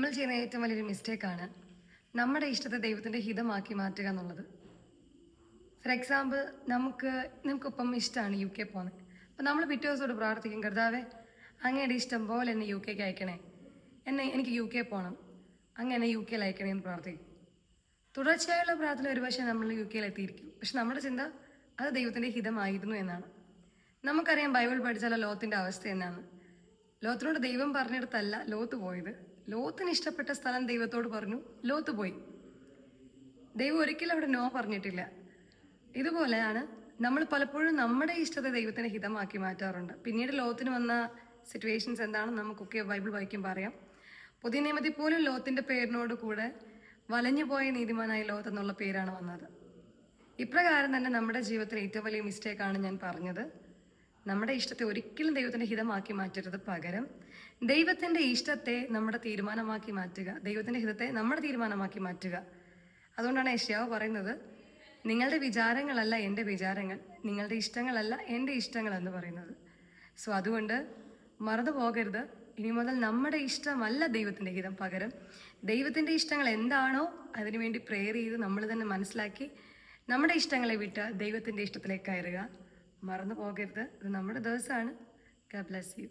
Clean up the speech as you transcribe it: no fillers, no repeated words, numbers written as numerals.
നമ്മൾ ചെയ്യുന്ന ഏറ്റവും വലിയൊരു മിസ്റ്റേക്കാണ് നമ്മുടെ ഇഷ്ടത്തെ ദൈവത്തിൻ്റെ ഹിതമാക്കി മാറ്റുക എന്നുള്ളത്. ഫോർ എക്സാമ്പിൾ, നമുക്കിപ്പം ഇഷ്ടമാണ് UK പോകുന്നത്. അപ്പം നമ്മൾ പിറ്റേ ദിവസത്തോട് പ്രാർത്ഥിക്കും, കർത്താവേ അങ്ങയുടെ ഇഷ്ടം പോലെ എന്നെ UK അയക്കണേ, എനിക്ക് UK പോകണം, അങ്ങനെ UK അയക്കണേ എന്ന് പ്രാർത്ഥിക്കും. തുടർച്ചയായുള്ള പ്രാർത്ഥന ഒരുപക്ഷെ നമ്മൾ UK എത്തിയിരിക്കും. പക്ഷെ നമ്മുടെ ചിന്ത അത് ദൈവത്തിൻ്റെ ഹിതമായിരുന്നു എന്നാണ്. നമുക്കറിയാം ബൈബിൾ പഠിച്ചാൽ ലോത്തിൻ്റെ അവസ്ഥ എന്നാണ്. ലോത്തിനോട് ദൈവം പറഞ്ഞിടത്തല്ല ലോത്ത് പോയത്. ലോത്തിന് ഇഷ്ടപ്പെട്ട സ്ഥലം ദൈവത്തോട് പറഞ്ഞു, ലോത്ത് പോയി. ദൈവം ഒരിക്കലും അവിടെ നോ പറഞ്ഞിട്ടില്ല. ഇതുപോലെയാണ് നമ്മൾ പലപ്പോഴും നമ്മുടെ ഇഷ്ടത്തെ ദൈവത്തിന് ഹിതമാക്കി മാറ്റാറുണ്ട്. പിന്നീട് ലോത്തിന് വന്ന സിറ്റുവേഷൻസ് എന്താണെന്ന് നമുക്കൊക്കെ ബൈബിൾ വായിക്കുമ്പോൾ അറിയാം. പുതിയ നിയമത്തിൽ പോലും ലോത്തിന്റെ പേരിനോട് കൂടെ വലഞ്ഞുപോയ നീതിമാനായ ലോത്ത് എന്നുള്ള പേരാണ് വന്നത്. ഇപ്രകാരം തന്നെ നമ്മുടെ ജീവിതത്തിലെ ഏറ്റവും വലിയ മിസ്റ്റേക്കാണ് ഞാൻ പറഞ്ഞത്. നമ്മുടെ ഇഷ്ടത്തെ ഒരിക്കലും ദൈവത്തിന്റെ ഹിതമാക്കി മാറ്റരുത്. പകരം ദൈവത്തിന്റെ ഇഷ്ടത്തെ നമ്മുടെ തീരുമാനമാക്കി മാറ്റുക, ദൈവത്തിന്റെ ഹിതത്തെ നമ്മുടെ തീരുമാനമാക്കി മാറ്റുക. അതുകൊണ്ടാണ് യെശയ്യാവ് പറയുന്നത്, നിങ്ങളുടെ വിചാരങ്ങളല്ല എൻ്റെ വിചാരങ്ങൾ, നിങ്ങളുടെ ഇഷ്ടങ്ങളല്ല എൻ്റെ ഇഷ്ടങ്ങൾ എന്ന് പറയുന്നത്. സോ അതുകൊണ്ട് മറന്നു പോകരുത്, ഇനി മുതൽ നമ്മുടെ ഇഷ്ടമല്ല ദൈവത്തിൻ്റെ ഹിതം. പകരം ദൈവത്തിൻ്റെ ഇഷ്ടങ്ങൾ എന്താണോ അതിനുവേണ്ടി പ്രേയർ ചെയ്ത് നമ്മൾ തന്നെ മനസ്സിലാക്കി നമ്മുടെ ഇഷ്ടങ്ങളെ വിട്ട് ദൈവത്തിൻ്റെ ഇഷ്ടത്തിലേക്ക് കയറുക. മറന്നു പോകരുത്. ഇത് നമ്മുടെ ദിവസമാണ്. God bless you.